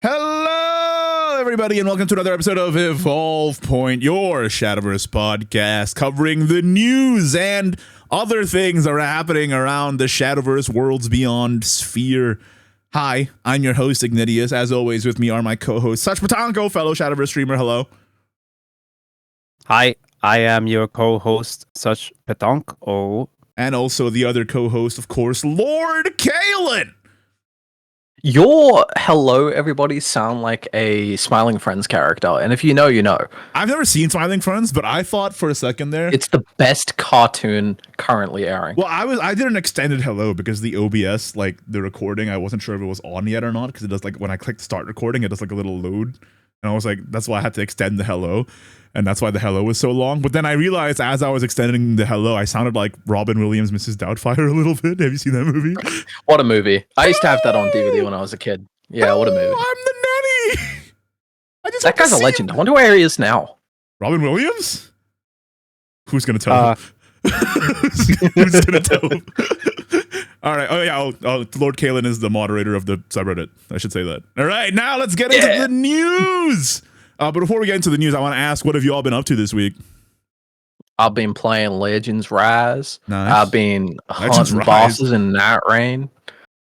Hello, everybody, and welcome to another episode of Evolve Point, your Shadowverse podcast, covering the news and other things that are happening around the Shadowverse Worlds Beyond sphere. Hi, I'm your host, Ignideus. As always, with me are my co-hosts, Such Patanko, fellow Shadowverse streamer. Hello. Hi, I am your co-host, Such Patanko. And also the other co-host, of course, Lord Kalen. Your hello, everybody, sound like a Smiling Friends character, and if you know, you know. I've never seen Smiling Friends, but I thought for a second there It's the best cartoon currently airing. Well, I did an extended hello because the OBS, like the recording, I wasn't sure if it was on yet or not, because it does, like, when I click start recording, it does like a little load, and I was like, that's why I had to extend the hello, and that's why the hello was so long. But then I realized as I was extending the hello, I sounded like Robin Williams' Mrs. Doubtfire a little bit. Have you seen that movie? What a movie. I used to have that on DVD when I was a kid. Yeah, what a movie. I'm the nanny. That guy's a legend. I wonder where he is now. Robin Williams? Who's gonna tell him? Who's gonna tell him? All right. Oh yeah. Lord Kalen is the moderator of the subreddit. I should say that. All right. Now let's get into the news. But before we get into the news, I want to ask, what have you all been up to this week? I've been playing Legends Rise. Nice. I've been Legends hunting Rise. bosses in Night Rain.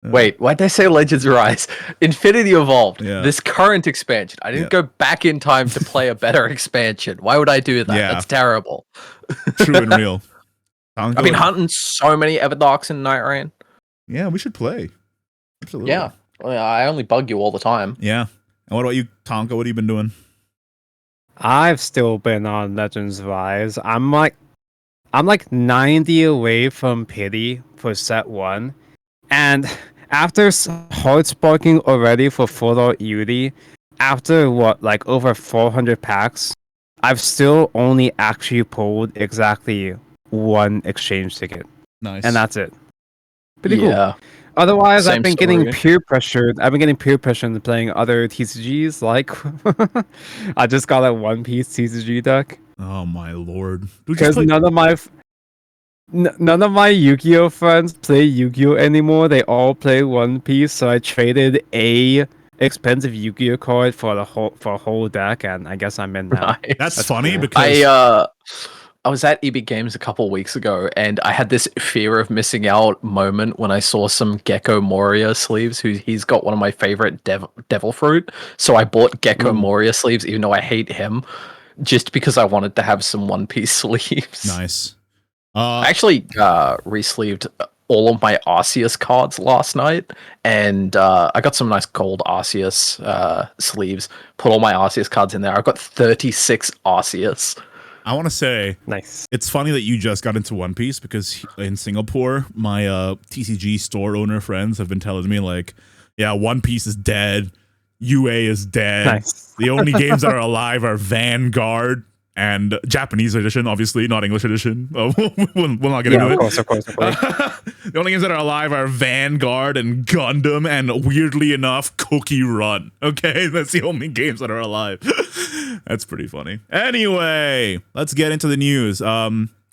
Wait, why'd they say Legends Rise? Infinity Evolved. Yeah. This current expansion. I didn't go back in time to play a better expansion. Why would I do that? Yeah. That's terrible. True and real. I've been hunting so many Everdarks in Night Rain. Yeah, we should play. Absolutely. Yeah. Well, I only bug you all the time. Yeah. And what about you, Tonka? What have you been doing? I've still been on Legends Rise. I'm like 90 away from Pity for set 1. And after hard sparking already for Full Art Beauty, after like over 400 packs, I've still only actually pulled exactly one exchange ticket. Nice. And that's it. Pretty cool. Otherwise, Same I've been story. getting peer pressured. I've been getting peer pressured into playing other TCGs. Like, I just got a One Piece TCG deck Oh my lord! because none of my Yu-Gi-Oh friends play Yu-Gi-Oh anymore. They all play One Piece. So I traded a expensive Yu-Gi-Oh card for a whole deck, and I guess I'm in now. Nice. That's funny cool. because I was at EB Games a couple weeks ago, and I had this fear of missing out moment when I saw some Gecko Moria sleeves. He's got one of my favorite devil fruit, so I bought Gecko Moria sleeves, even though I hate him, just because I wanted to have some One Piece sleeves. nice. I actually re-sleeved all of my Arceus cards last night, and I got some nice gold Arceus sleeves. Put all my Arceus cards in there. I've got 36 Arceus. I want to say, Nice. it's funny that you just got into One Piece because in Singapore, my TCG store owner friends have been telling me, like, yeah, One Piece is dead, UA is dead. Nice. The only games that are alive are Vanguard and Japanese edition, obviously, not English edition. We'll not get into Of it. course. The only games that are alive are Vanguard and Gundam and, weirdly enough, Cookie Run. Okay, that's the only games that are alive. That's pretty funny. Anyway, let's get into the news.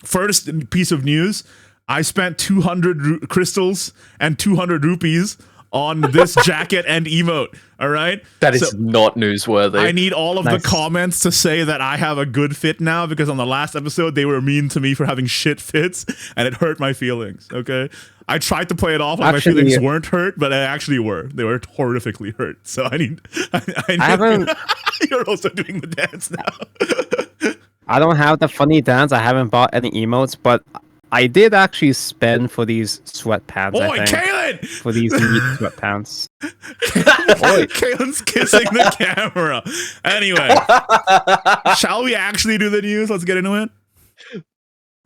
First piece of news. I spent 200 crystals and 200 rupees on this jacket and emote. All right? That is not newsworthy. I need all of Nice. the comments to say that I have a good fit now, because on the last episode, they were mean to me for having shit fits, and it hurt my feelings, okay? I tried to play it off like Actually, my feelings weren't hurt, but they actually were. They were horrifically hurt. So I need... I haven't... You're also doing the dance now. I don't have the funny dance. I haven't bought any emotes, but I did actually spend for these sweatpants. Oi, I think Kaylin! for these neat sweatpants. Kaylin's kissing the camera. Anyway, shall we actually do the news? Let's get into it.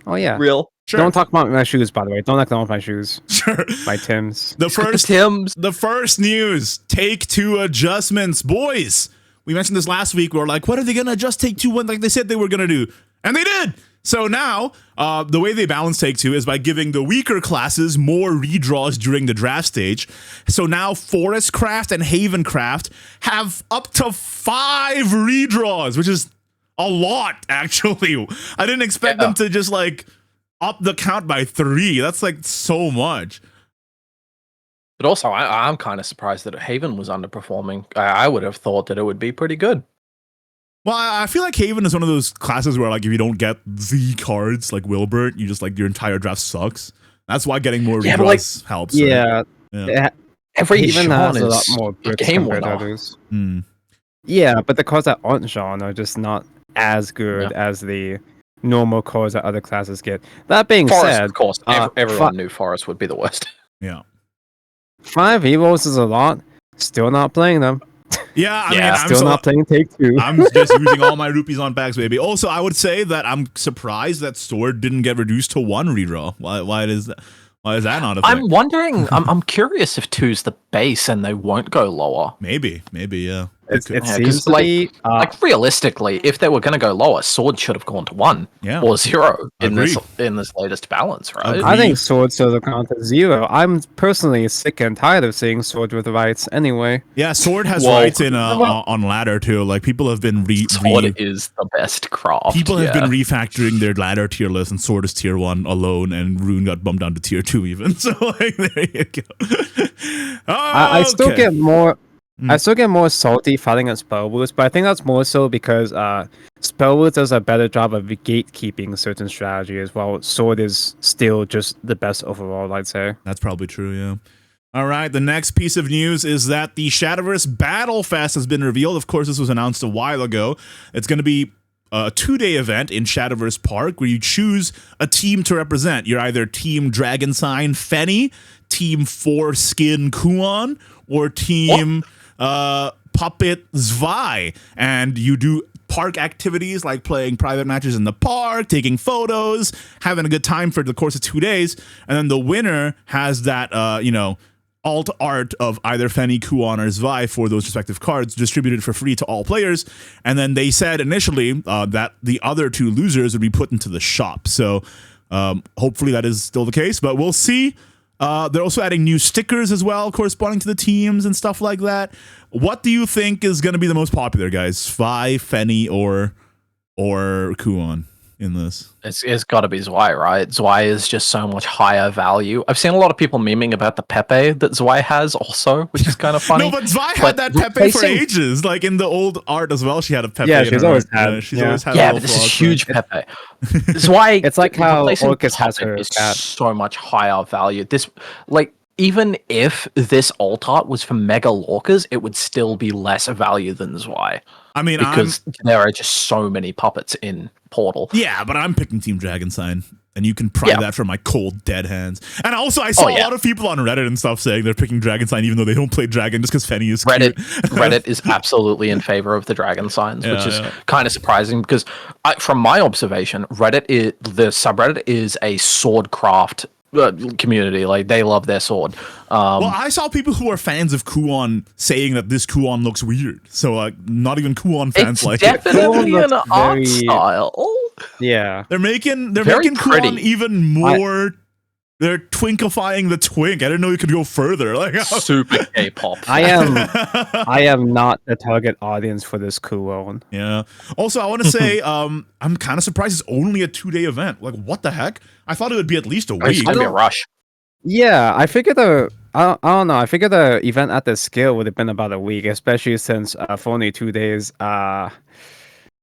Oh yeah. Real. Sure. Don't talk about my shoes, by the way. Don't acknowledge my shoes. Sure. My Tims. The first Tim's. The first news, Take Two adjustments. Boys, we mentioned this last week. We were like, what are they going to adjust Take Two when, like they said they were going to do? And they did. So now, the way they balance Take Two is by giving the weaker classes more redraws during the draft stage. So now Forest Craft and Haven Craft have up to 5 redraws, which is a lot, actually. I didn't expect them to just, like, up the count by 3. That's, like, so much. But also, I'm kind of surprised that Haven was underperforming. I would have thought that it would be pretty good. Well, I feel like Haven is one of those classes where, like, if you don't get the cards like Wilbert, you just, like, your entire draft sucks. That's why getting more redraws helps. Yeah. Right? Every Haven Jean has a lot is more a bricks game compared to winner. others. Mm. Yeah, but the cards that aren't Jean are just not as good Yeah. as the normal cards that other classes get. That being Forest, said, of course, uh, everyone knew Forest would be the worst. Yeah. 5 Evos is a lot. Still not playing them. Yeah, I Yeah. mean, Still not playing Take 2. I'm just using all my rupees on packs, baby. Also, I would say that I'm surprised that Sword didn't get reduced to 1 redraw. Why is that? Why is that not a thing? I'm wondering. I'm curious if 2's the base and they won't go lower. Maybe, yeah. It could- Yeah, seems 'cause, to be... Like realistically, if they were going to go lower, Sword should have gone to 1 Yeah. or 0 in Agreed. this latest balance, right? Agreed. I think Sword should have gone to 0. I'm personally sick and tired of seeing Sword with rights anyway. Yeah, Sword has Well, rights in on ladder too. Like people have been Sword is the best craft. people have yeah. been refactoring their ladder tier list, and Sword is tier 1 alone, and Rune got bumped down to tier 2 even. So like there you go. I still Okay. get more... Mm. I still get more salty fighting at Spellboots, but I think that's more so because Spellboots does a better job of gatekeeping certain strategies, while Sword is still just the best overall, I'd say. That's probably true, yeah. All right, the next piece of news is that the Shadowverse Battle Fest has been revealed. Of course, this was announced a while ago. It's going to be a 2-day event in Shadowverse Park where you choose a team to represent. You're either Team Dragon Sign Fenny, Team Foreskin Kuon, or Team Puppet Zwei. And you do park activities like playing private matches in the park, taking photos, having a good time for the course of 2 days. And then the winner has that, alt art of either Fenny, Kuon, or Zwei for those respective cards distributed for free to all players. And then they said initially that the other 2 losers would be put into the shop. So hopefully that is still the case, but we'll see. They're also adding new stickers as well, corresponding to the teams and stuff like that. What do you think is going to be the most popular, guys? Zwei, Fenny, or Kuon in this? It's got to be Zwei, right? Zwei is just so much higher value. I've seen a lot of people memeing about the Pepe that Zwei has also, which is kind of funny. No, but Zwei had But that Pepe for replacing- ages. Like in the old art as well, she had a Pepe. Yeah, in she's her always art. had- She's yeah. always had Yeah, a but little this is flaw, huge Pepe. Zwei, It's like how replacing Orcus has Puppet her is cat. so much higher value. This, like, even if this alt art was for Mega Lorcas, it would still be less value than Zwei. I mean, Because there are just so many puppets in Portal. yeah, but I'm picking Team Dragon Sign, and you can pry Yeah. that from my cold dead hands. And also, I saw a lot of people on Reddit and stuff saying they're picking Dragon Sign even though they don't play Dragon just because Fenny is Reddit cute. Reddit is absolutely in favor of the dragon signs, which is Yeah. kind of surprising because from my observation, the subreddit is a swordcraft community. Like they love their sword. Well, I saw people who are fans of Kuon saying that this Kuon looks weird. So, like, not even Kuon fans it's like it. definitely Looks an art very- style. Yeah. They're making Very Kuon pretty. even more. They're twinkifying the twink. I didn't know you could go further. Like, Super K-pop. I am not the target audience for this Kuon. yeah. Also, I want to say, I'm kind of surprised it's only a 2-day event. Like, what the heck? I thought it would be at least a It's week. gonna be a rush. Yeah, I figured I don't know. I figured the event at the scale would have been about a week, especially since for only 2 days,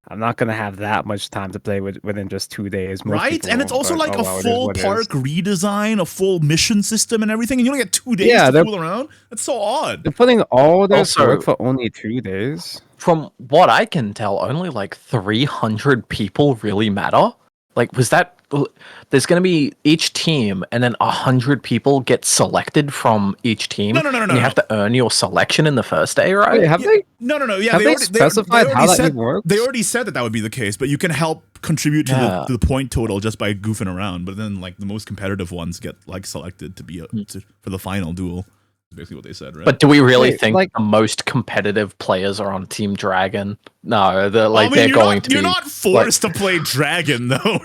I'm not gonna have that much time to play within just 2 days. Most Right? people And it's won't, also but, like oh a well, it is full what it park is. redesign, a full mission system and everything, and you only get 2 days Yeah, to they're- fool around. That's so odd. They're putting all this Also- work for only 2 days. From what I can tell, only like 300 people really matter. Like, was that? There's going to be each team, and then 100 people get selected from each team. No. And you have to earn your selection in the first day, right? Wait, have they? No. Yeah, Have they already- specified how that said, even works? They already said that would be the case, but you can help contribute to the point total just by goofing around. But then, like, the most competitive ones get like selected to be for the final duel. That's basically what they said, right? But do we really Wait, think like- the most competitive players are on Team Dragon? No, they're I mean, they're you're going not, to be. You're not forced to play Dragon, though.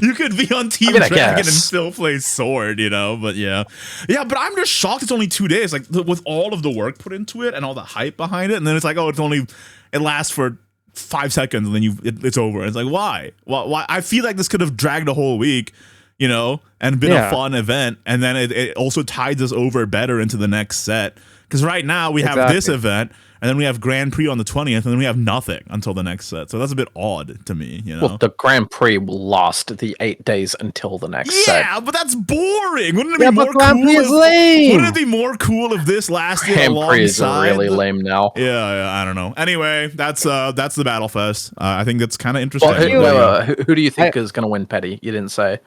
You could be on Team I Dragon and guess. still play Sword, But yeah. But I'm just shocked it's only 2 days, like with all of the work put into it and all the hype behind it, and then it's like, oh, it lasts for 5 seconds and then it's over. It's like, why? Why? I feel like this could have dragged a whole week. and been a fun event. And then it also tides us over better into the next set. Because right now we have this event, and then we have Grand Prix on the 20th, and then we have nothing until the next set. So that's a bit odd to me, Well, the Grand Prix will last the 8 days until the next set. Yeah, but that's boring. Wouldn't it be more cool? Wouldn't it be more cool if this lasted Grand alongside? Prix is really lame now. Yeah, I don't know. Anyway, that's the Battle Fest. I think that's kind of interesting. Who do you think is going to win, Petty? You didn't say.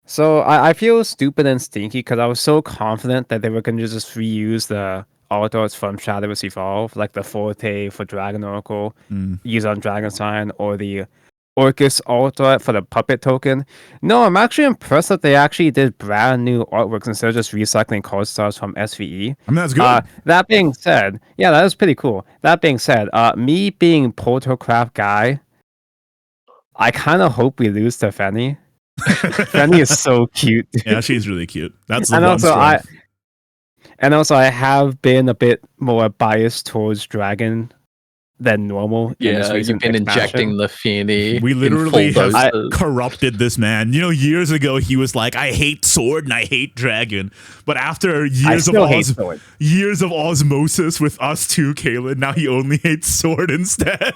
So I feel stupid and stinky because I was so confident that they were going to just reuse the altars from Shadowverse Evolve, like the Forte for Dragon Oracle, use on Dragon Sign, or the Orcus altar for the puppet token. No, I'm actually impressed that they actually did brand new artworks instead of just recycling card stars from SVE. I mean, that's good. That being said, yeah, that was pretty cool. That being said, me being Portocraft guy, I kind of hope we lose to Fenny. Fenny is so cute. Yeah, she's really cute. That's the and one also strength. I have been a bit more biased towards Dragon than normal. Yeah, you've been injecting the Feeny. We literally have corrupted this man. Years ago he was like, I hate sword and I hate dragon. But after years of osmosis with us two, Kalen, now he only hates sword instead.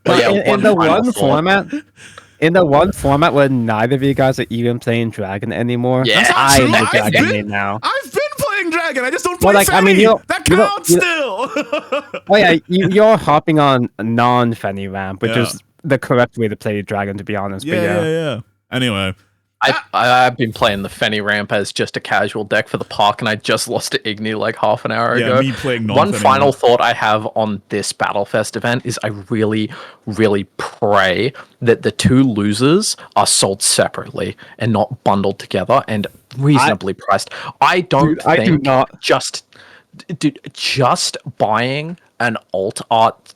But in the one format where neither of you guys are even playing Dragon anymore, I'm the Dragon main now. I've been playing Dragon. I just don't play Fenny. That counts still. Oh yeah, you're hopping on a non-Fenny ramp, which is the correct way to play Dragon, to be honest. Yeah. Anyway. I've been playing the Fenny ramp as just a casual deck for the park, and I just lost to Igni like half an hour ago. Me playing One final thought I have on this Battle Fest event is I really, really pray that the two losers are sold separately and not bundled together and reasonably priced. I do not just buying an alt art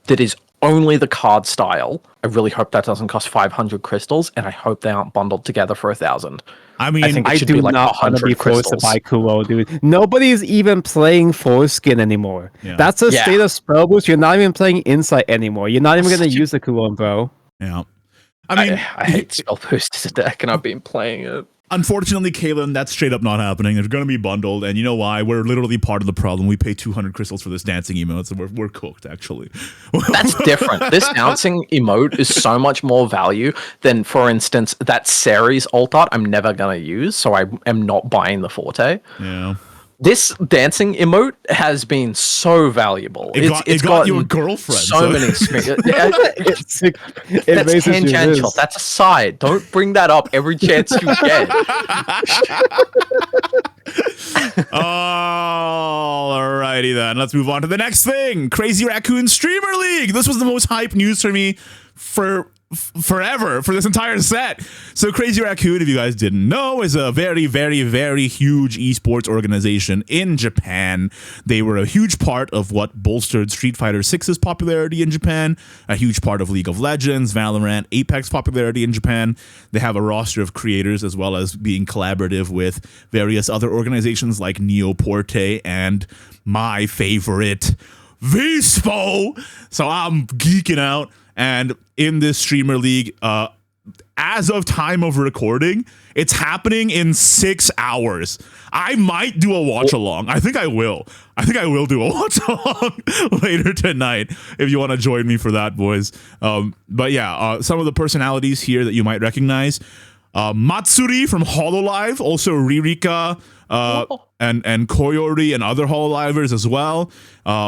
that is only the card style. I really hope that doesn't cost 500 crystals, and I hope they aren't bundled together for 1,000. I mean, I do not want to be forced to buy Kuo, dude. Nobody's even playing Foreskin anymore. Yeah. That's a state of spell boost. You're not even playing Insight anymore. You're not even going to use the Kuo, bro. Yeah. I mean, I hate spell boost as a deck, and I've been playing it. Unfortunately, Kalen, that's straight up not happening. They're going to be bundled, and you know why? We're literally part of the problem. We pay 200 crystals for this dancing emote, so we're cooked, actually. That's different. This dancing emote is so much more value than, for instance, that Ceres alt art I'm never going to use, so I am not buying the Forte. Yeah. This dancing emote has been so valuable. It's got your girlfriend. So many experiences. That's tangential. That's a side. Don't bring that up every chance you get. Alrighty then. Let's move on to the next thing. Crazy Raccoon Streamer League. This was the most hype news for me forever, for this entire set. So Crazy Raccoon, if you guys didn't know, is a very, very, very huge esports organization in Japan. They were a huge part of what bolstered Street Fighter 6's popularity in Japan, a huge part of League of Legends, Valorant, Apex popularity in Japan. They have a roster of creators, as well as being collaborative with various other organizations like Neoporte and my favorite, Vispo. So I'm geeking out. And in this streamer league, as of time of recording, it's happening in 6 hours. I might do a watch along. I think I will. Do a watch along later tonight if you want to join me for that, boys. But yeah, some of the personalities here that you might recognize. Matsuri from HoloLive, also Ririka, and Koyori and other HoloLivers as well.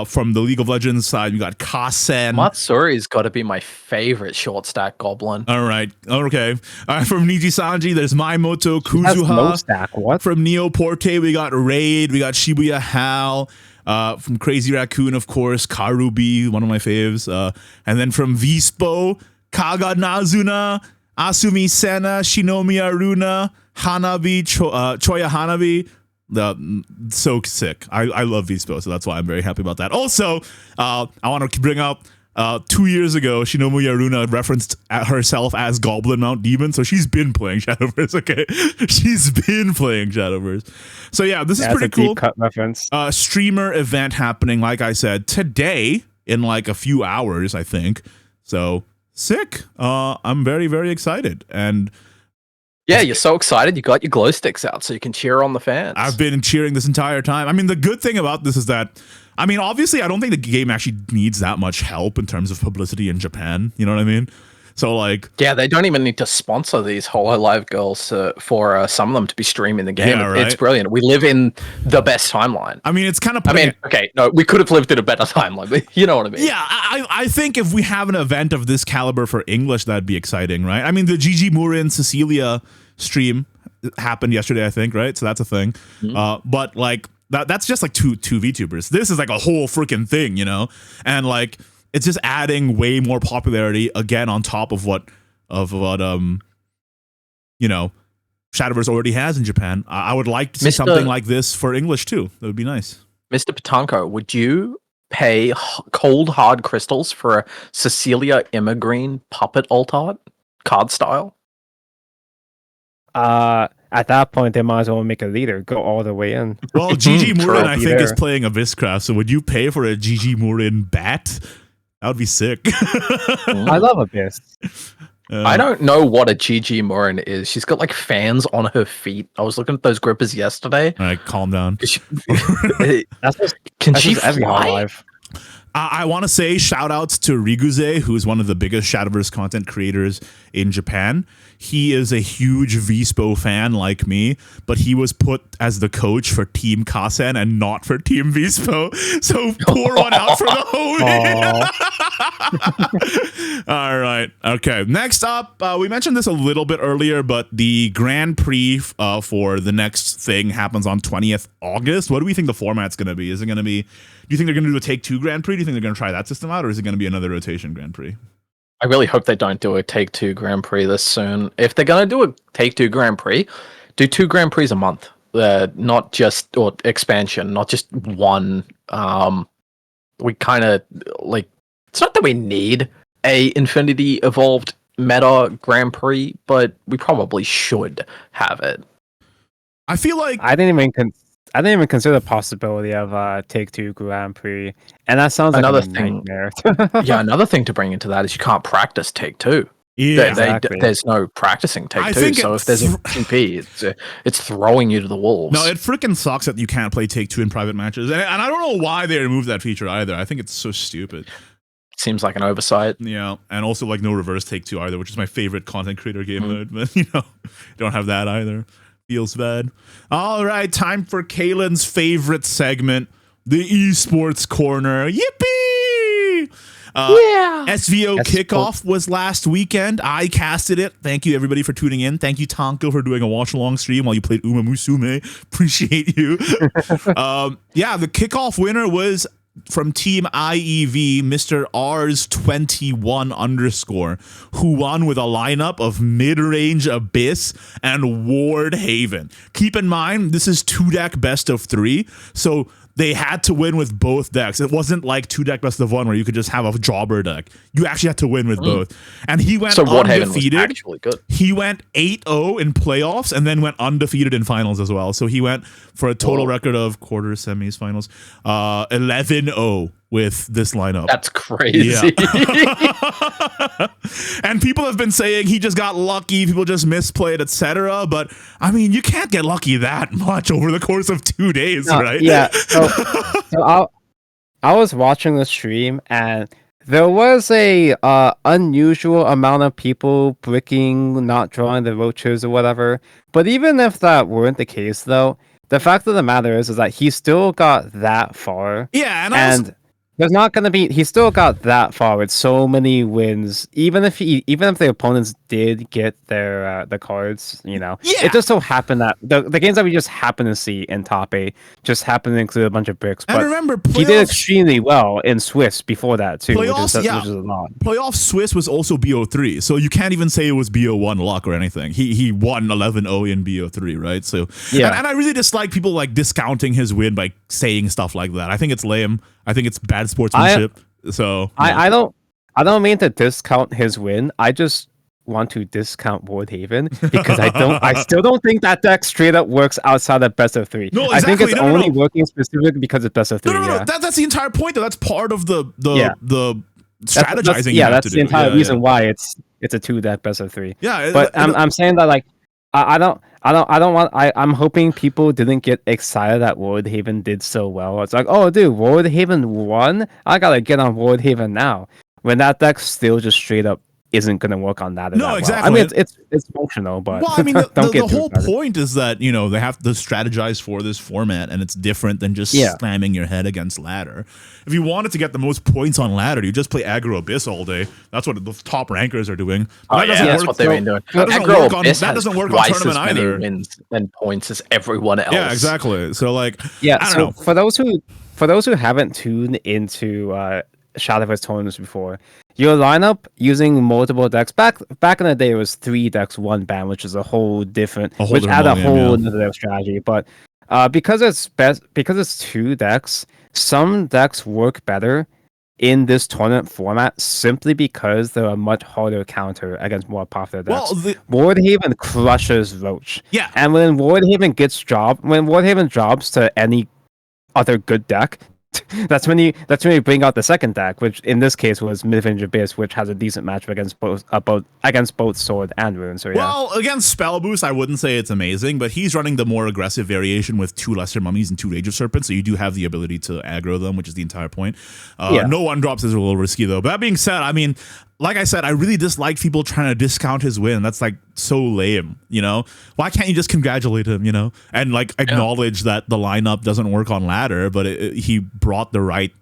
From the League of Legends side, we got Kasen. Matsuri's got to be my favorite short stack goblin. All right, okay. From Nijisanji, there's Maimoto Kuzuha. What? From Neoporte, we got Raid, we got Shibuya Hal. From Crazy Raccoon, of course, Karubi, one of my faves. And then from Vispo, Kaga Nazuna, Asumi Sena, Shinomi Aruna, Hanabi, Choya Hanabi. So sick. I love Vispo, so that's why I'm very happy about that. Also, I want to bring up 2 years ago, Shinomu Yaruna referenced herself as Goblin Mount Demon, so she's been playing Shadowverse, okay? She's been playing Shadowverse. So yeah, this is pretty cool. Deep cut reference. Streamer event happening, like I said, today in like a few hours, I think. So sick. I'm very, very excited. And Yeah, you're so excited. You got your glow sticks out so you can cheer on the fans. I've been cheering this entire time. I mean, the good thing about this is that, I mean, obviously, I don't think the game actually needs that much help in terms of publicity in Japan. You know what I mean? So, like, yeah, they don't even need to sponsor these Hololive girls for some of them to be streaming the game. Yeah, right? It's brilliant. We live in the best timeline. I mean, it's kind of. Okay, no, we could have lived in a better timeline, but you know what I mean. Yeah, I think if we have an event of this caliber for English, that'd be exciting, right? I mean, the Gigi Murin Cecilia stream happened yesterday, I think, right? So that's a thing. But like that's just like two VTubers. This is like a whole freaking thing, you know? And like it's just adding way more popularity again on top of what you know, Shadowverse already has in Japan. I would like to see something like this for English too. That would be nice. Mr. Patanko, would you pay cold hard crystals for a Cecilia Immergreen puppet alt art card style? At that point, they might as well make a leader go all the way in. Well, Gigi Murin, I think, is playing a Viscraft. So would you pay for a Gigi Murin bat? That would be sick. I love Abyss. I don't know what a Gigi Murin is. She's got like fans on her feet. I was looking at those grippers yesterday. All right, calm down. Can she fly? I want to say shout outs to Riguze, who's one of the biggest Shadowverse content creators in Japan. He is a huge Vispo fan like me, but he was put as the coach for Team Kasen and not for Team Vispo. So pour one out for the homie. All right. Okay. Next up, we mentioned this a little bit earlier, but the Grand Prix for the next thing happens on 20th August. What do we think the format's going to be? Is it going to be, do you think they're going to do a Take-Two Grand Prix? Do you think they're going to try that system out, or is it going to be another rotation Grand Prix? I really hope they don't do a Take-Two Grand Prix this soon. If they're going to do a Take-Two Grand Prix, do 2 Grand Prix a month. Not just, or expansion, not just one. We kind of, like, it's not that we need a Infinity Evolved meta Grand Prix, but we probably should have it. I feel like I didn't even consider the possibility of Take-Two Grand Prix, and that sounds like another nightmare. Yeah, another thing to bring into that is you can't practice Take-Two. Yeah, exactly. There's no practicing Take-Two, so if there's a TP, it's throwing you to the wolves. No, it freaking sucks that you can't play Take-Two in private matches, and I don't know why they removed that feature either. I think it's so stupid. Seems like an oversight. Yeah, and also like no reverse Take-Two either, which is my favorite content creator game mode, but you know, don't have that either. Feels bad. All right, time for Kaylin's favorite segment, the esports corner. Yippee! Yeah. SVO Kickoff was last weekend. I casted it. Thank you everybody for tuning in. Thank you Tonko for doing a watch along stream while you played Uma Musume. Appreciate you. Yeah, the Kickoff winner was from Team IEV, Mr. Rs21_, who won with a lineup of mid-range Abyss and Ward Haven. Keep in mind, this is 2-deck best of 3, so they had to win with both decks. It wasn't like 2-deck best of 1 where you could just have a jobber deck. You actually had to win with both. And he went undefeated. Actually good. He went 8-0 in playoffs and then went undefeated in finals as well. So he went for a total record of quarters, semis, finals, 11-0 with this lineup. That's crazy. Yeah. And people have been saying he just got lucky, people just misplayed, etc. But I mean, you can't get lucky that much over the course of 2 days, right? Yeah. So I was watching the stream and there was a unusual amount of people bricking, not drawing the roaches or whatever. But even if that weren't the case, though, the fact of the matter is that he still got that far. Yeah, and there's not going to be. He still got that far with so many wins. Even if the opponents did get their the cards, you know, it just so happened that the games that we just happen to see in top 8 just happen to include a bunch of bricks. But remember, he did extremely well in Swiss before that too, which is a lot. Playoff Swiss was also BO3, so you can't even say it was BO1 luck or anything. He won 11-0 in BO3, right? So and I really dislike people like discounting his win by saying stuff like that. I think it's lame. I think it's bad sportsmanship. I don't mean to discount his win. I just want to discount Ward Haven because I still don't think that deck straight up works outside of best of 3. No, exactly. I think it's only working specifically because it's best of 3. No. That's the entire point though. That's part of the strategizing. That's the entire reason why it's a 2-deck best of 3. Yeah, but I'm saying that like I'm hoping people didn't get excited that Woodhaven did so well. It's like, oh, dude, Woodhaven won. I gotta get on Woodhaven now. When that deck still just straight up isn't going to work on that. No, exactly. Well. I mean, it's functional, but well, I mean, the whole excited. point is that they have to strategize for this format, and it's different than just slamming your head against ladder. If you wanted to get the most points on ladder, you just play aggro abyss all day. That's what the top rankers are doing. That's what they've been doing. That doesn't work on tournament either. Wins and points as everyone else. Yeah, exactly. So I don't know. For those who haven't tuned into Shadowverse tournaments before, your lineup using multiple decks back in the day, it was 3 decks, 1 ban, which is a whole different another strategy. But because it's 2 decks, some decks work better in this tournament format simply because they're a much harder counter against more popular decks. Well, Woodhaven crushes Roach. Yeah, and when Woodhaven drops to any other good deck, that's when you bring out the second deck, which in this case was Midrange Abyss, which has a decent matchup against both sword and rune. So well, against Spell Boost, I wouldn't say it's amazing, but he's running the more aggressive variation with 2 Lesser Mummies and 2 Rage of Serpents, so you do have the ability to aggro them, which is the entire point. No 1-drops is a little risky though. But that being said, I mean, like I said, I really dislike people trying to discount his win. That's so lame, Why can't you just congratulate him, and acknowledge that the lineup doesn't work on ladder, but he brought the right,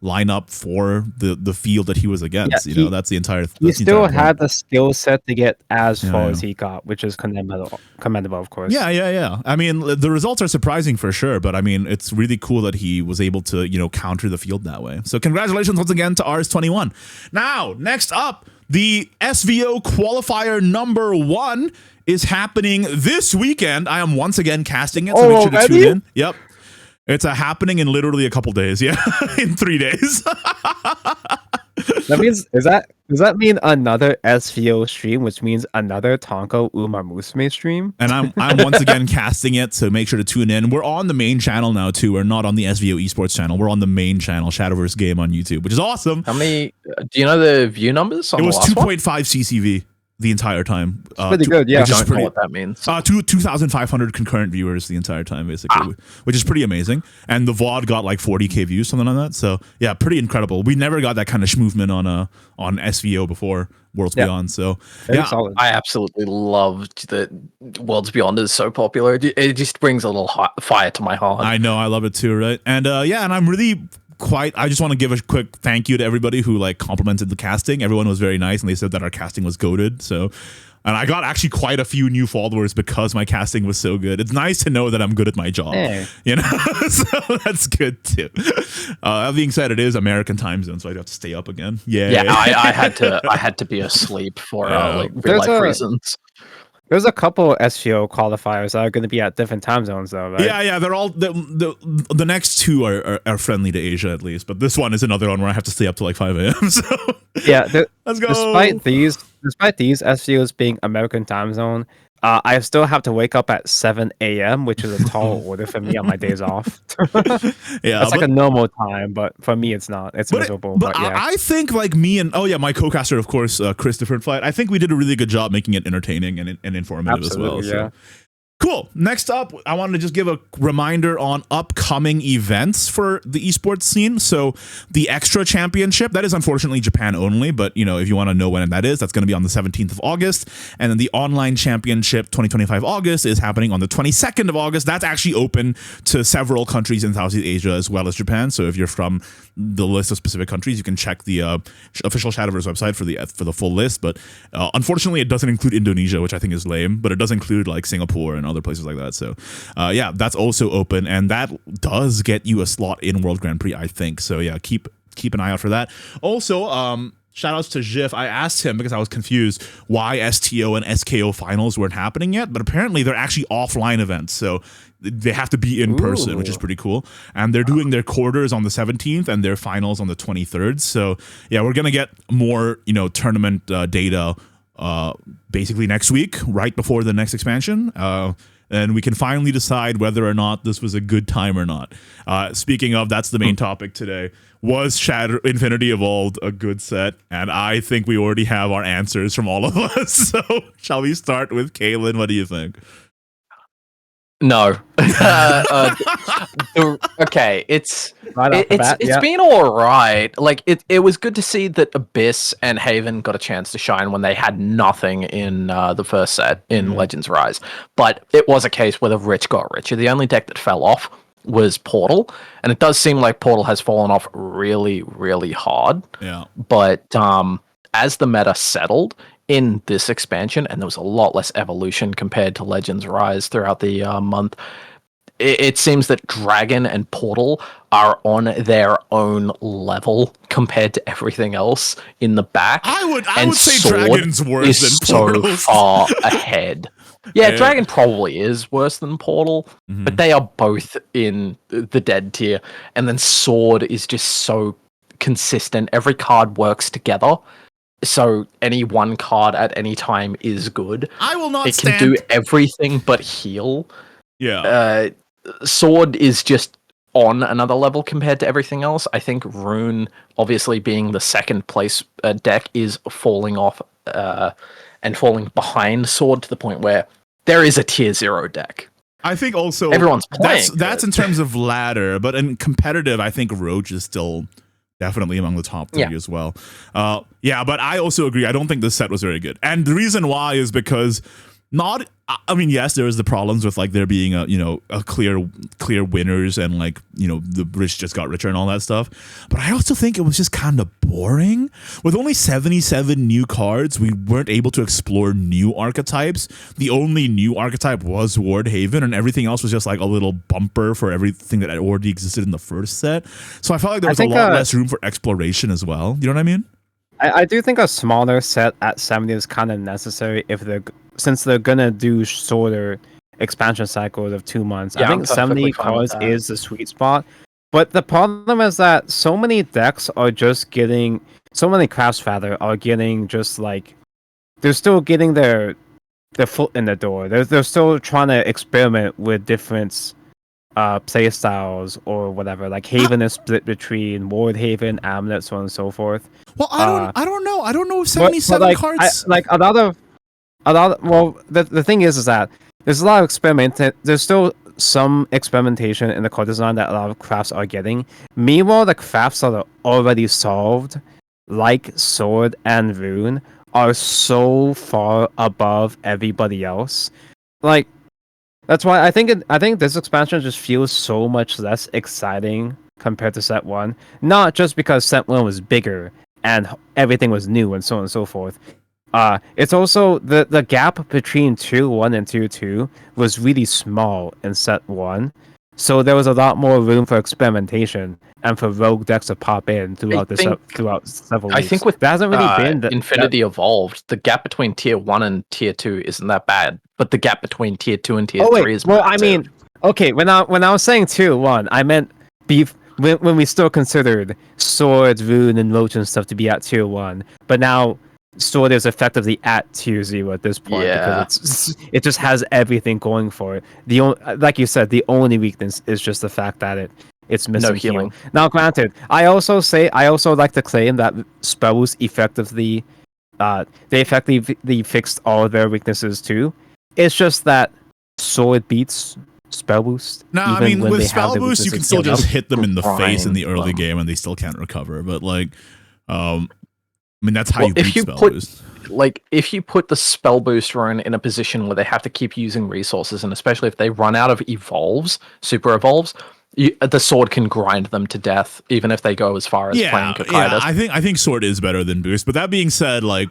lineup for the field that he was against. That's the entire. He still had the skill set to get as far as he got, which is commendable, of course. Yeah. I mean, the results are surprising for sure, but I mean, it's really cool that he was able to counter the field that way. So congratulations once again to RS21. Now, next up, the SVO Qualifier number 1 is happening this weekend. I am once again casting it, so make sure to tune in. Yep. It's happening in literally a couple days. Yeah, in 3 days. That means does that mean another SVO stream, which means another Tonko Umar Musume stream? And I'm once again casting it, so make sure to tune in. We're on the main channel now too. We're not on the SVO Esports channel. We're on the main channel, Shadowverse Game on YouTube, which is awesome. How many? Do you know the view numbers? It was 2.5 CCV. The entire time. Pretty good, yeah. I don't know what that means. 2,500 concurrent viewers the entire time, basically, which is pretty amazing. And the VOD got 40K views, something like that. So yeah, pretty incredible. We never got that kind of movement on SVO before Worlds Beyond. So very solid. I absolutely loved that Worlds Beyond is so popular. It just brings a little fire to my heart. I know, I love it too, right? And and I'm really I just want to give a quick thank you to everybody who complimented the casting. Everyone was very nice, and they said that our casting was goated. So, and I got actually quite a few new followers because my casting was so good. It's nice to know that I'm good at my job, so that's good too. That being said, it is American time zone, so I have to stay up again. Yeah, I had to be asleep for real life reasons. There's a couple SVO qualifiers that are going to be at different time zones, though, right? Yeah. They're all the next 2 are friendly to Asia at least, but this one is another one where I have to stay up till 5 a.m. So yeah, let's go. Despite these SVOs being American time zone, I still have to wake up at 7 a.m., which is a tall order for me on my days off. It's a normal time, but for me, it's not. It's miserable. But yeah. I think me and my co-caster, of course, Christopher Flight. I think we did a really good job making it entertaining and informative as well. Yeah. So. Cool. Next up, I wanted to just give a reminder on upcoming events for the esports scene. So the Extra Championship, that is unfortunately Japan only, but if you want to know when that is, that's going to be on the 17th of August. And then the Online Championship 2025 August is happening on the 22nd of August. That's actually open to several countries in Southeast Asia as well as Japan. So if you're from the list of specific countries, you can check the official Shadowverse website for the full list. But unfortunately, it doesn't include Indonesia, which I think is lame, but it does include Singapore and other places like that. So that's also open, and that does get you a slot in World Grand Prix, I think. So yeah, keep an eye out for that. Also, shout outs to Jif. I asked him because I was confused why STO and SKO finals weren't happening yet, but apparently they're actually offline events, so they have to be in person, which is pretty cool. And they're doing their quarters on the 17th and their finals on the 23rd. So yeah, we're gonna get more tournament data basically next week, right before the next expansion. and we can finally decide whether or not this was a good time or not. Speaking of, that's the main topic today. Was Infinity Evolved a good set? And I think we already have our answers from all of us. So shall we start with Kaylin? What do you think? No. Okay, it's been all right. Like it was good to see that Abyss and Haven got a chance to shine when they had nothing in the first set in Legends Rise. But it was a case where the rich got richer. The only deck that fell off was Portal, and it does seem like Portal has fallen off really, really hard. Yeah. But as the meta settled in this expansion, and there was a lot less evolution compared to Legends Rise throughout the month, it seems that Dragon and Portal are on their own level compared to everything else in the back. I would say Dragon's worse than Portal. So far ahead. Yeah, Dragon probably is worse than Portal, but they are both in the dead tier. And then Sword is just so consistent. Every card works together. So any one card at any time is good. I will not can do everything but heal. Yeah. Sword is just on another level compared to everything else. I think Rune, obviously being the second place deck, is falling off and falling behind Sword to the point where there is a tier 0 deck. I think also everyone's playing. That's in terms of ladder, but in competitive, I think Roach is still definitely among the top 3 as well. But I also agree. I don't think this set was very good. And the reason why is because yes, there is the problems with like there being a clear winners and like, the rich just got richer and all that stuff. But I also think it was just kind of boring. With only 77 new cards, we weren't able to explore new archetypes. The only new archetype was Ward Haven, and everything else was just like a little bumper for everything that already existed in the first set. So I felt like there was a lot less room for exploration as well. You know what I mean? I do think a smaller set at 70 is kind of necessary since they're gonna do shorter expansion cycles of 2 months. I think 70 cards is the sweet spot. But the problem is that so many decks are just getting, so many Craftsfather are getting just like, they're still getting their foot in the door. They're still trying to experiment with different play styles or whatever. Like Haven is split between Ward Haven, Amulet, so on and so forth. Well, I don't know. I don't know if 77 cards. The thing is that there's a lot of experimentation. There's still some experimentation in the card design that a lot of crafts are getting. Meanwhile, the crafts that are already solved, like Sword and Rune, are so far above everybody else. Like, that's why I think this expansion just feels so much less exciting compared to set 1. Not just because set 1 was bigger and everything was new and so on and so forth. It's also the gap between tier 1 and tier 2 was really small in set 1. So there was a lot more room for experimentation and for rogue decks to pop in throughout several weeks. I think with that hasn't really been Infinity Evolved, the gap between tier 1 and tier 2 isn't that bad, but the gap between tier 2 and tier 3 is bad. Well, I mean, okay, when I was saying tier 1, I meant when we still considered Sword, Rune, and Roach and stuff to be at tier 1, but now Sword is effectively at tier 0 at this point because it just has everything going for it. Like you said, the only weakness is just the fact that it's missing healing. Now, granted, I also like to claim that Spell Boost effectively fixed all of their weaknesses too. It's just that Sword beats Spell Boost. No, I mean with Spell Boost, you can still just hit them in the face in the early game and they still can't recover. But like, that's how you beat Spell Boost. Like, if you put the Spell Boost run in a position where they have to keep using resources, and especially if they run out of super evolves, the Sword can grind them to death, even if they go as far as playing Cocytus. Yeah, I think Sword is better than Boost. But that being said, like,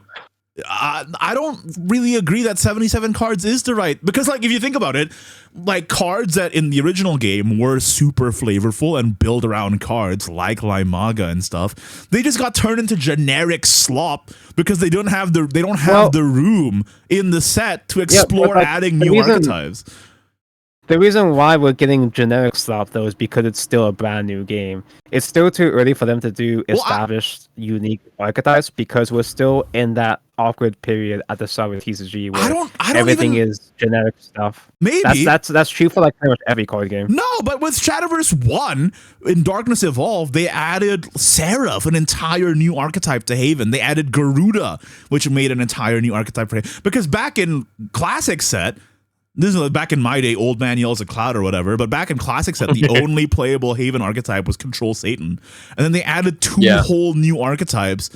I don't really agree that 77 cards is the right, because like if you think about it, like cards that in the original game were super flavorful and build around cards like Limaga and stuff, they just got turned into generic slop because they don't have the room in the set to explore adding new archetypes. The reason why we're getting generic slop though is because it's still a brand new game. It's still too early for them to do established unique archetypes because we're still in that awkward period at the start with TCG where I don't everything even, is generic stuff. maybe That's true for like pretty much every card game. no, but with Shadowverse 1 in Darkness Evolved, they added Seraph, an entire new archetype to Haven. They added Garuda, which made an entire new archetype for Haven. Because back in Classic Set, this is back in my day, Old Man Yells at Cloud or whatever, but back in Classic Set, the only playable Haven archetype was Control Satan. And then they added two whole new archetypes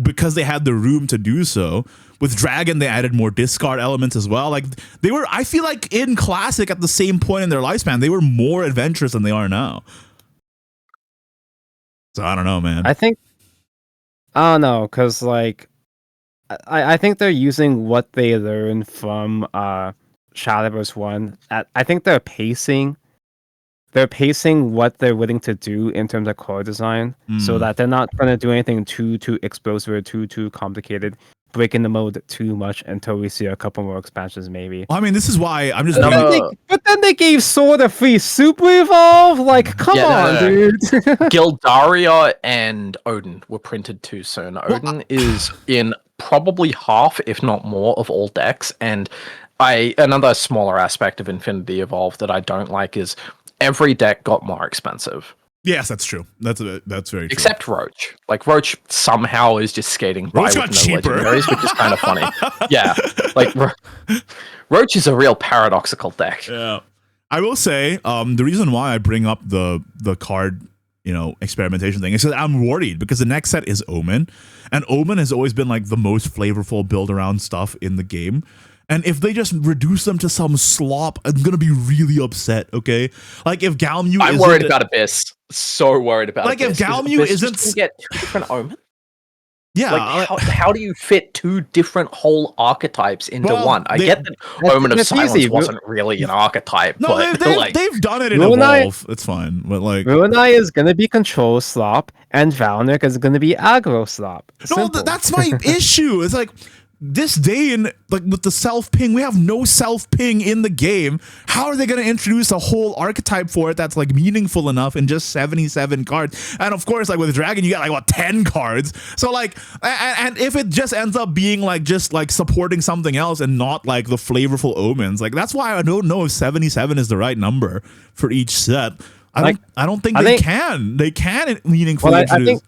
because they had the room to do so. With Dragon, they added more discard elements as well. Like they were, I feel like in Classic at the same point in their lifespan, they were more adventurous than they are now. So I don't know, man. I don't know, because like I think they're using what they learned from Shadowverse 1. I think they're pacing what they're willing to do in terms of card design, so that they're not going to do anything too explosive or too complicated, breaking the mode too much until we see a couple more expansions maybe. I mean, this is why I'm just But then they gave Sword a free Super Evolve. Like, come on, dude. Gildaria and Odin were printed too soon. Odin is in probably half, if not more, of all decks. And another smaller aspect of Infinity Evolve that I don't like is every deck got more expensive. Yes, that's true. That's very true. Except Roach. Like Roach somehow is just skating by Roach with got no cheaper. legendaries, which is kind of funny. Yeah, like Roach is a real paradoxical deck. Yeah, I will say the reason why I bring up the card experimentation thing is that I'm worried because the next set is Omen, and Omen has always been like the most flavorful build around stuff in the game. And if they just reduce them to some slop, I'm gonna be really upset. Okay, like if Galmu, I'm worried about Abyss. So worried about like Abyss. if Galmu isn't get two different Omens. Yeah, like how do you fit two different whole archetypes into one? I get that Omen of Silence wasn't really an archetype. No, but they've done it in Ruinai, Evolve. It's fine, but like Ruinai is gonna be control slop, and Valnic is gonna be aggro slop. No, that's my issue. It's like this day in like with the self ping, we have no self ping in the game. How are they going to introduce a whole archetype for it that's like meaningful enough in just 77 cards? And of course, like with Dragon, you get like 10 cards. So like, and if it just ends up being like just like supporting something else and not like the flavorful Omens, like that's why I don't know if 77 is the right number for each set. I don't think they can meaningfully introduce.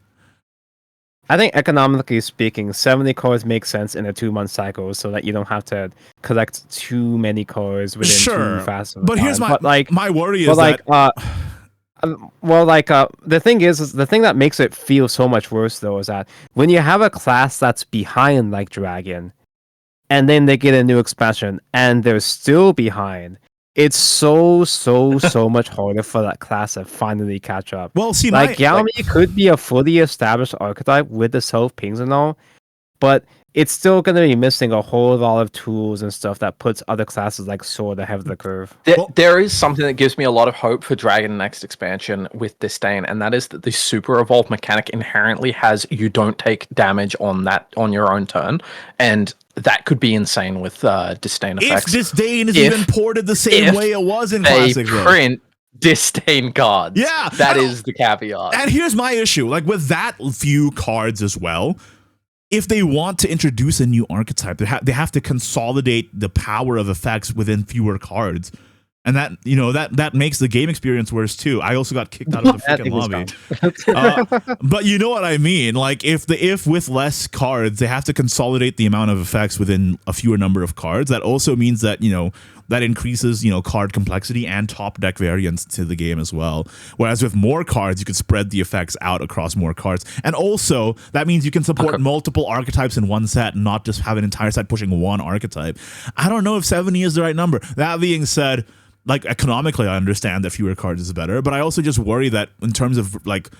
I think economically speaking, 70 cards make sense in a 2-month cycle, so that you don't have to collect too many cards within too fast of a But time. here's my worry is like, that. The thing is the thing that makes it feel so much worse though is that when you have a class that's behind like Dragon, and then they get a new expansion and they're still behind, it's so much harder for that class to finally catch up. Well, see, like Galmi could be a fully established archetype with the self pings and all, but it's still going to be missing a whole lot of tools and stuff that puts other classes like Sword ahead of the curve. There is something that gives me a lot of hope for Dragon next expansion with Disdain, and that is that the Super Evolved mechanic inherently has you don't take damage on your own turn, and that could be insane with Disdain effects. If Disdain is even ported the same way it was in Classic, they print Disdain cards. Yeah, that is the caveat. And here's my issue: like with that few cards as well. If they want to introduce a new archetype, they have to consolidate the power of effects within fewer cards, and that makes the game experience worse too. I also got kicked out of the freaking lobby. But you know what I mean? Like if with less cards, they have to consolidate the amount of effects within a fewer number of cards. That also means that that increases card complexity and top deck variance to the game as well. Whereas with more cards, you can spread the effects out across more cards, and also that means you can support multiple archetypes in one set, and not just have an entire set pushing one archetype. I don't know if 70 is the right number. That being said, like economically, I understand that fewer cards is better, but I also just worry that in terms of like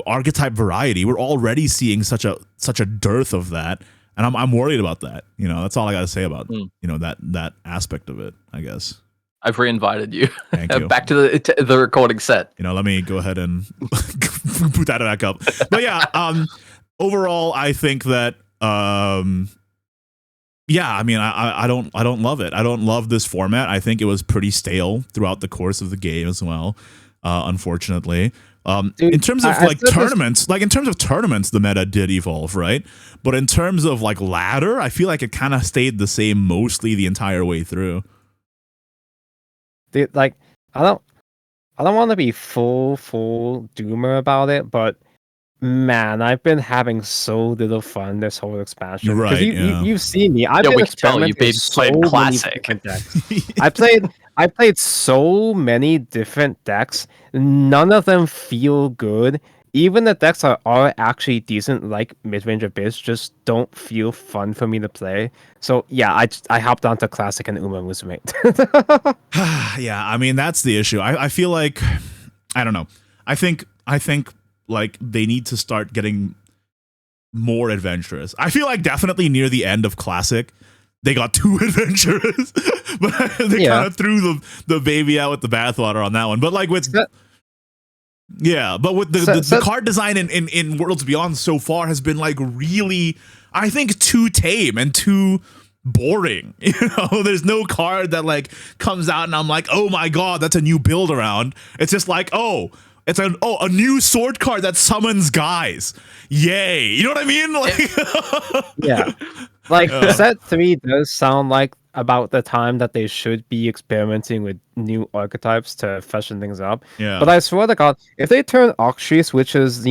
archetype variety, we're already seeing such a dearth of that. And I'm worried about that. That's all I got to say about that aspect of it, I guess. I've reinvited you. Thank you. Back to the recording set. Let me go ahead and put that back up. But yeah, overall, I think that I mean, I don't love it. I don't love this format. I think it was pretty stale throughout the course of the game as well. Unfortunately. Dude, in terms of I like said this- tournaments, the meta did evolve, right? But in terms of like ladder, I feel like it kind of stayed the same mostly the entire way through. Dude, like I don't want to be full doomer about it, but man, I've been having so little fun this whole expansion. You're 'Cause right, you've seen me. I've Yeah, been we can tell you've experimenting been so playing many Classic. different decks. I played so many different decks. None of them feel good. Even the decks that are actually decent, like mid-range Abyss, just don't feel fun for me to play. So yeah, I hopped onto Classic and Uma Musume. Yeah, I mean that's the issue. I feel like I don't know. I think like they need to start getting more adventurous. I feel like definitely near the end of Classic, they got too adventurous, but they kind of threw the baby out with the bathwater on that one. But like with but with the card design in Worlds Beyond so far has been like really, I think, too tame and too boring. You know, there's no card that like comes out and I'm like, oh my god, that's a new build around. It's just like, it's a new sword card that summons guys. Yay. You know what I mean? Like yeah. Like set 3 does sound like about the time that they should be experimenting with new archetypes to freshen things up. Yeah. But I swear to God, if they turn Octrius, which is,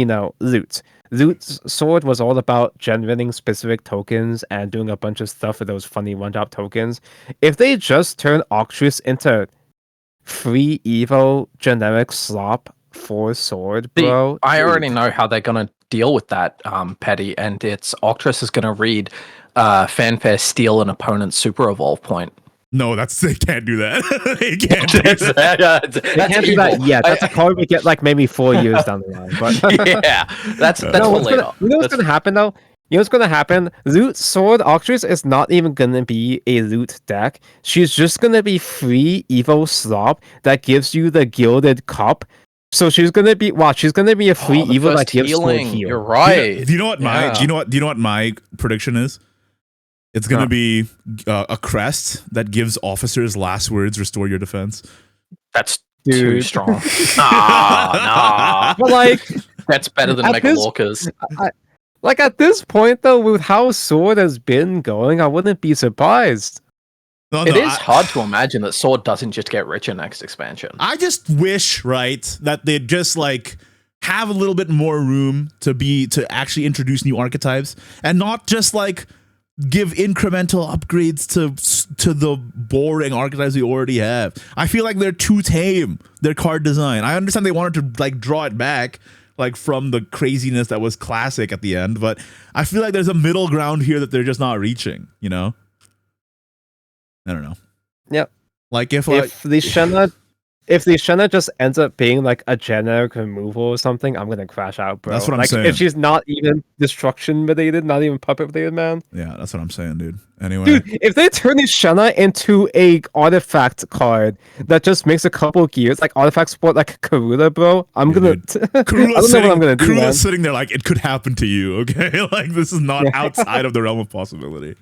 Loot's sword was all about generating specific tokens and doing a bunch of stuff with those funny one-drop tokens. If they just turn Octrius into free Evo generic slop for sword, bro. I already know how they're gonna deal with that, Petty, and it's Octrius is gonna read Fanfare steal an opponent's super evolve point. No, they can't do that. They can't do that. They can't do that yet. That's a card we get like maybe 4 years down the line. But yeah, that's you for what's later. what's gonna happen though? You know what's gonna happen? Loot Sword Octrius is not even gonna be a loot deck. She's just gonna be free Evo slop that gives you the Gilded Cup. So she's gonna be she's gonna be a free Evo that gives sword heal. You're right. Do you know what my prediction is? It's gonna be a crest that gives officers last words, restore your defense. That's too strong. Nah. But like, that's better than Mega Walkers. Like at this point though, with how Sword has been going, I wouldn't be surprised. It is hard to imagine that Sword doesn't just get richer next expansion. I just wish, right, that they'd just like have a little bit more room to actually introduce new archetypes and not just like give incremental upgrades to the boring archetypes we already have. I feel like they're too tame, their card design. I understand they wanted to like draw it back like from the craziness that was Classic at the end, but I feel like there's a middle ground here that they're just not reaching, you know? I don't know. Yep. Like if the Shenna just ends up being like a generic removal or something, I'm gonna crash out, bro. That's what I'm saying. If she's not even destruction related, not even puppet related, man. Yeah, that's what I'm saying, dude. Anyway. Dude, if they turn this Shenna into a artifact card that just makes a couple gears, like artifact support like Karula, bro, I'm gonna I don't know what I'm gonna do. Karula's sitting there like it could happen to you, okay? Like this is not outside of the realm of possibility.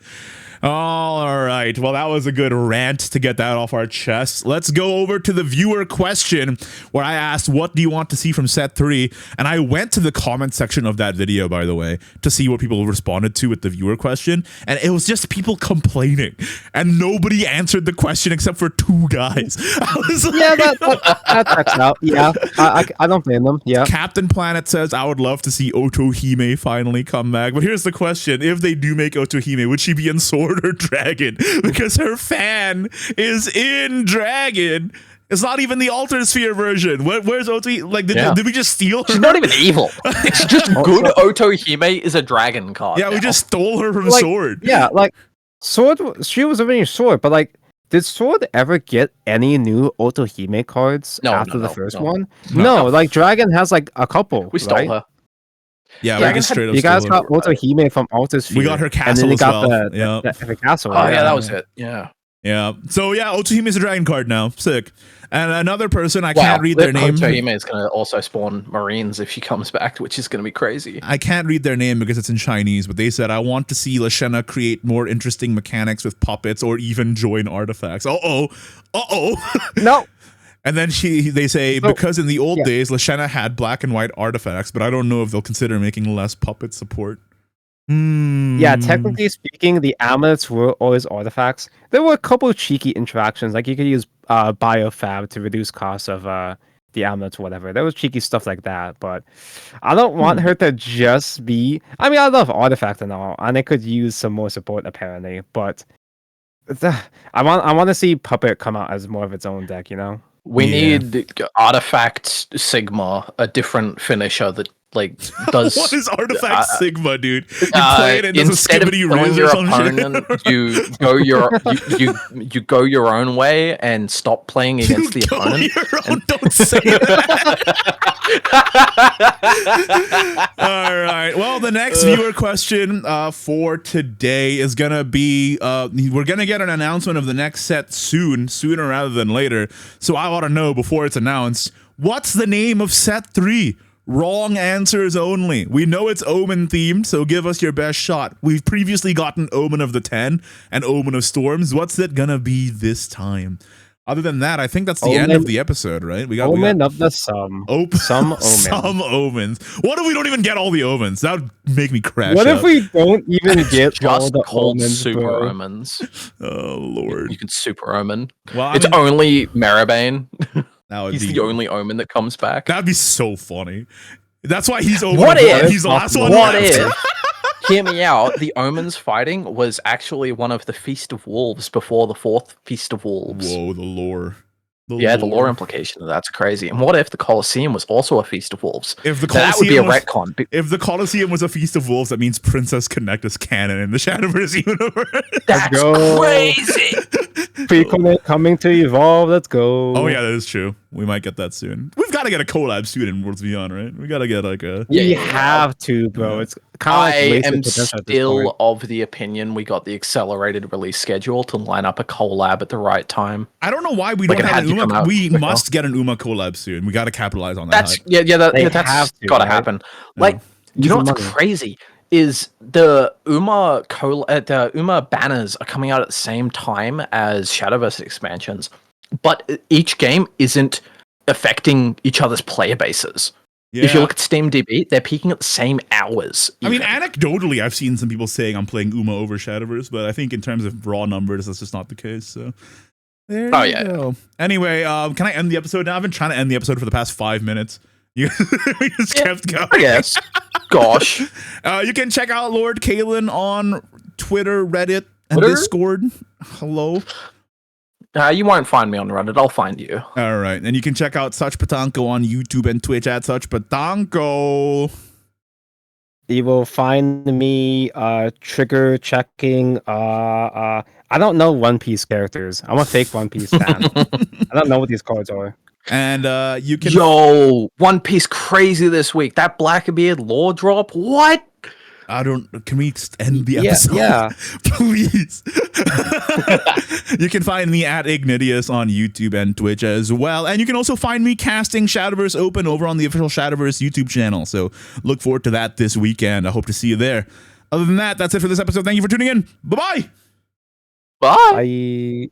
All right. Well, that was a good rant to get that off our chest. Let's go over to the viewer question where I asked, what do you want to see from set 3? And I went to the comment section of that video, by the way, to see what people responded to with the viewer question. And it was just people complaining. And nobody answered the question except for 2 guys. I was like, yeah, that checks out. Yeah, I don't blame them. Yeah. Captain Planet says, I would love to see Otohime finally come back. But here's the question. If they do make Otohime, would she be in Sword or Dragon? Because her fan is in Dragon. It's not even the Alter Sphere version. Where's Oto? Like, did we just steal her? She's not even evil. It's just good. Otohime is a dragon card. Yeah, now. we just stole her from Like, Sword. Yeah, like Sword. She was already Sword, but like, did Sword ever get any new Otohime cards after the first one? No, like Dragon has like a couple. We stole her. Yeah, we just straight up you guys stole her. got Otohime from Alter Sphere. We got her castle and then you as got well. the castle. Oh yeah, that was it. Yeah. Yeah. So yeah, Otohime is a dragon card now. Sick. And another person, I can't read their name. Otohime is going to also spawn Marines if she comes back, which is going to be crazy. I can't read their name because it's in Chinese, but they said, I want to see Lashena create more interesting mechanics with puppets or even join artifacts. Uh-oh. No. And then they say, because in the old days, Lashana had black and white artifacts, but I don't know if they'll consider making less puppet support. Yeah, technically speaking, the amulets were always artifacts. There were a couple of cheeky interactions, like you could use biofab to reduce costs of the amulets or whatever. There was cheeky stuff like that, but I don't want her to just be... I mean, I love artifact and all, and it could use some more support apparently, but I want to see Puppet come out as more of its own deck, you know? We need Artifact Sigma, a different finisher that does. What is Artifact Sigma, dude? You play it and instead of killing your opponent, you go your own way and stop playing against the opponent. Don't say that. All right. Well, the next viewer question for today is gonna be we're gonna get an announcement of the next set sooner rather than later. So I want to know before it's announced, what's the name of set 3? Wrong answers only. We know it's Omen themed, so give us your best shot. We've previously gotten Omen of the 10 and Omen of Storms. What's it gonna be this time? Other than that, I think that's the end of the episode, right? We got Omen of the Some. Some Omens. Some Omens. What if we don't even get all the Omens? That would make me crash. What if we don't even get all the Omens? Super Omens. Oh Lord! You can Super Omen. Well, it's only Maribane. He's the only Omen that comes back. That'd be so funny. That's why he's Omen. What if? He's the last one. What if? Hear me out. The Omens fighting was actually one of the Feast of Wolves before the 4th Feast of Wolves. Whoa, the lore. The lore implication of that's crazy. And what if the Colosseum was also a Feast of Wolves? If the that would be a retcon. If the Colosseum was a Feast of Wolves, that means Princess Connect is canon in the Shadowverse universe. That's crazy. Pre-commit coming to Evolve. Let's go. Oh yeah, that is true. We might get that soon. We've got to get a collab soon in Worlds Beyond, right? We got to get like a. We have to, bro. It's kind of I am still of the opinion we got the accelerated release schedule to line up a collab at the right time. I don't know why we don't have an Uma. We must get an Uma collab soon. We got to capitalize on that. That's got to happen. Like, you know what's crazy is the Uma banners are coming out at the same time as Shadowverse expansions, but each game isn't affecting each other's player bases. Yeah. If you look at SteamDB, they're peaking at the same hours. I mean, anecdotally, I've seen some people saying I'm playing Uma over Shadowverse, but I think in terms of raw numbers, that's just not the case. So there you go. Anyway, can I end the episode now? I've been trying to end the episode for the past 5 minutes. We just kept going. Yes. Gosh. You can check out Lord Kalen on Twitter, Reddit, and Discord. Hello. You won't find me on Reddit. I'll find you. All right. And you can check out Such Patanko on YouTube and Twitch at Such Patanko. You will find me trigger checking. I don't know One Piece characters. I'm a fake One Piece fan. I don't know what these cards are. And you can One Piece crazy this week. That Blackbeard lore drop. What? Can we end the episode? Yeah. Please. You can find me at Ignideus on YouTube and Twitch as well. And you can also find me casting Shadowverse Open over on the official Shadowverse YouTube channel. So look forward to that this weekend. I hope to see you there. Other than that, that's it for this episode. Thank you for tuning in. Bye-bye. Bye. Bye.